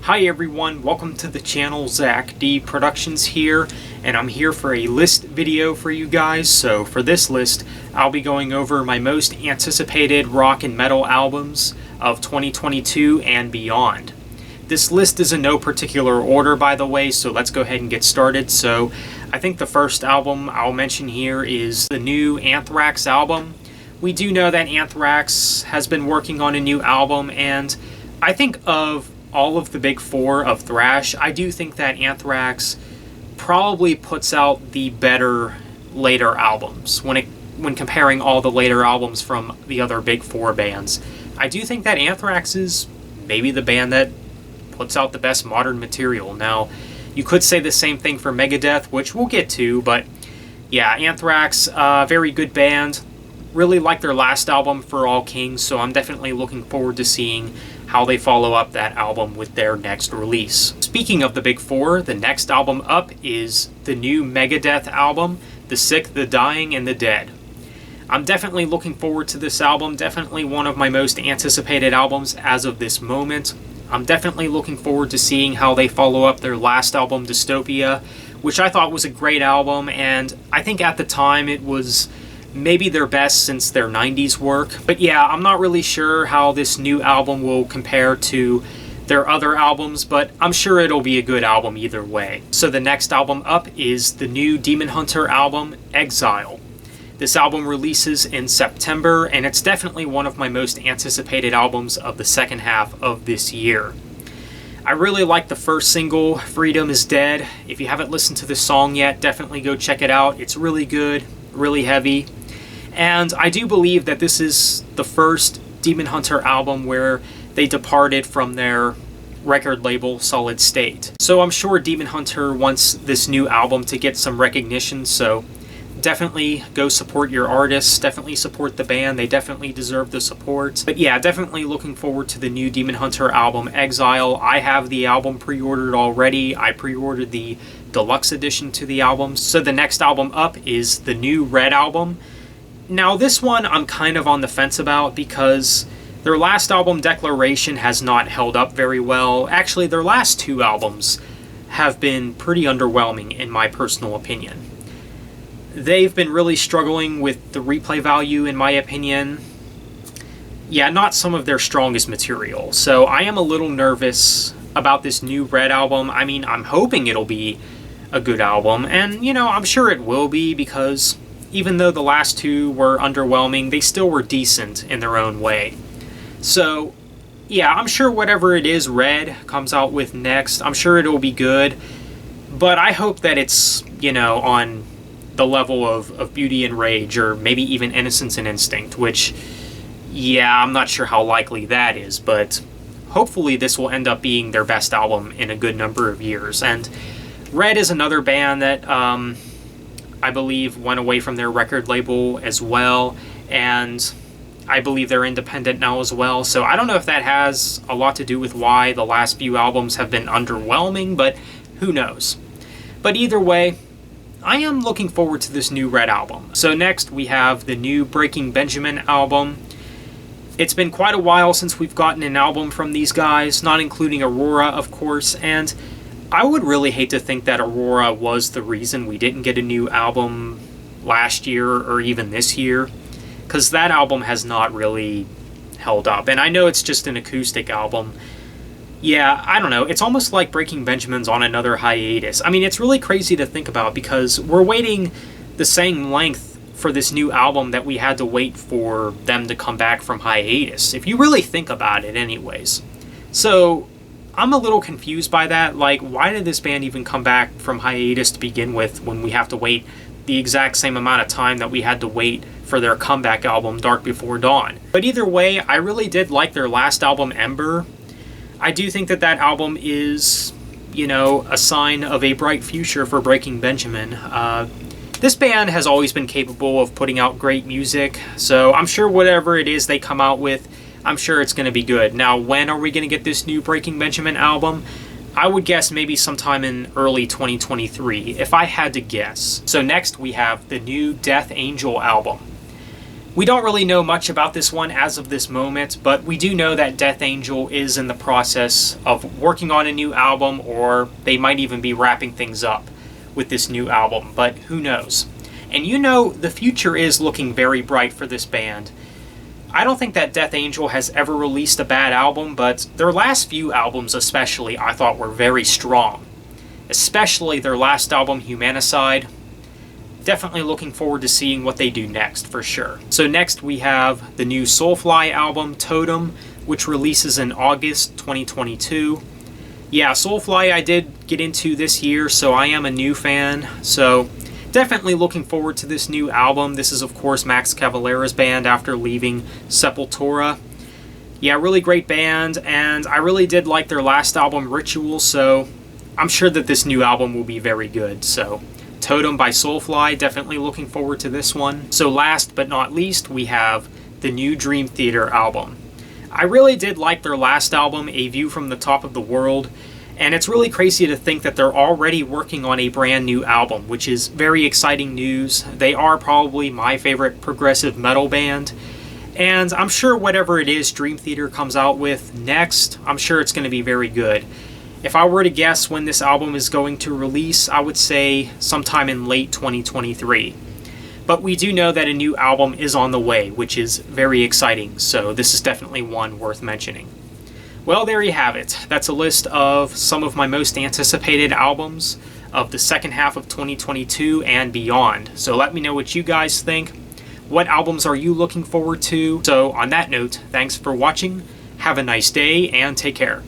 Hi everyone, welcome to the channel. Zach D Productions here, and I'm here for a list video for you guys. So for this list, I'll be going over my most anticipated rock and metal albums of 2022 and beyond. This list is in no particular order, by the way, so let's go ahead and get started. So I think the first album I'll mention here is the new Anthrax album. We do know that Anthrax has been working on a new album, and I think of all of the big four of thrash, I do think that Anthrax probably puts out the better later albums when comparing all the later albums from the other big four bands. I do think that Anthrax is maybe the band that puts out the best modern material. Now, you could say the same thing for Megadeth, which we'll get to, but yeah, Anthrax, very good band. Really like their last album, For All Kings, so I'm definitely looking forward to seeing how they follow up that album with their next release. Speaking of the big four, the next album up is the new Megadeth album, The Sick, the Dying, and the Dead. I'm definitely looking forward to this album, definitely one of my most anticipated albums as of this moment. I'm definitely looking forward to seeing how they follow up their last album, Dystopia, which I thought was a great album, and I think at the time it was maybe their best since their 90s work. But yeah, I'm not really sure how this new album will compare to their other albums, but I'm sure it'll be a good album either way. So the next album up is the new Demon Hunter album, Exile. This album releases in September, and it's definitely one of my most anticipated albums of the second half of this year. I really like the first single, Freedom is Dead. If you haven't listened to this song yet, definitely go check it out. It's really good, really heavy. And I do believe that this is the first Demon Hunter album where they departed from their record label, Solid State. So I'm sure Demon Hunter wants this new album to get some recognition, so definitely go support your artists, definitely support the band, they definitely deserve the support. But yeah, definitely looking forward to the new Demon Hunter album, Exile. I have the album pre-ordered already. I pre-ordered the deluxe edition to the album. So the next album up is the new Red album. Now this one I'm kind of on the fence about because their last album, Declaration, has not held up very well. Actually, their last two albums have been pretty underwhelming in my personal opinion. They've been really struggling with the replay value, in my opinion. Yeah, not some of their strongest material. So I am a little nervous about this new Red album. I mean, I'm hoping it'll be a good album, and you know, I'm sure it will be, because even though the last two were underwhelming, they still were decent in their own way. So yeah, I'm sure whatever it is Red comes out with next, I'm sure it'll be good, but I hope that it's, you know, on the level of Beauty and Rage, or maybe even Innocence and Instinct, which, yeah, I'm not sure how likely that is, but hopefully this will end up being their best album in a good number of years. And Red is another band that I believe went away from their record label as well, and I believe they're independent now as well, so I don't know if that has a lot to do with why the last few albums have been underwhelming, but who knows. But either way, I am looking forward to this new Red album. So next we have the new Breaking Benjamin album. It's been quite a while since we've gotten an album from these guys, not including Aurora, of course, and I would really hate to think that Aurora was the reason we didn't get a new album last year or even this year, because that album has not really held up. And I know it's just an acoustic album. Yeah, I don't know. It's almost like Breaking Benjamin's on another hiatus. I mean, it's really crazy to think about, because we're waiting the same length for this new album that we had to wait for them to come back from hiatus, if you really think about it anyways. So I'm a little confused by that. Like, why did this band even come back from hiatus to begin with when we have to wait the exact same amount of time that we had to wait for their comeback album, Dark Before Dawn? But either way, I really did like their last album, Ember. I do think that that album is, you know, a sign of a bright future for Breaking Benjamin. This band has always been capable of putting out great music, so I'm sure whatever it is they come out with, I'm sure it's going to be good. Now, when are we going to get this new Breaking Benjamin album? I would guess maybe sometime in early 2023, if I had to guess. So next we have the new Death Angel album. We don't really know much about this one as of this moment, but we do know that Death Angel is in the process of working on a new album, or they might even be wrapping things up with this new album, but who knows. And you know, the future is looking very bright for this band. I don't think that Death Angel has ever released a bad album, but their last few albums especially I thought were very strong. Especially their last album, Humanicide. Definitely looking forward to seeing what they do next, for sure. So next we have the new Soulfly album, Totem, which releases in August 2022. Yeah, Soulfly I did get into this year, so I am a new fan. So definitely looking forward to this new album. This is, of course, Max Cavalera's band after leaving Sepultura. Yeah, really great band, and I really did like their last album, Ritual, so I'm sure that this new album will be very good. So Totem by Soulfly, definitely looking forward to this one. So last but not least, we have the new Dream Theater album. I really did like their last album, A View from the Top of the World, and it's really crazy to think that they're already working on a brand new album, which is very exciting news. They are probably my favorite progressive metal band, and I'm sure whatever it is Dream Theater comes out with next, I'm sure it's going to be very good. If I were to guess when this album is going to release, I would say sometime in late 2023. But we do know that a new album is on the way, which is very exciting, so this is definitely one worth mentioning. Well, there you have it. That's a list of some of my most anticipated albums of the second half of 2022 and beyond. So let me know what you guys think. What albums are you looking forward to? So on that note, thanks for watching, have a nice day, and take care.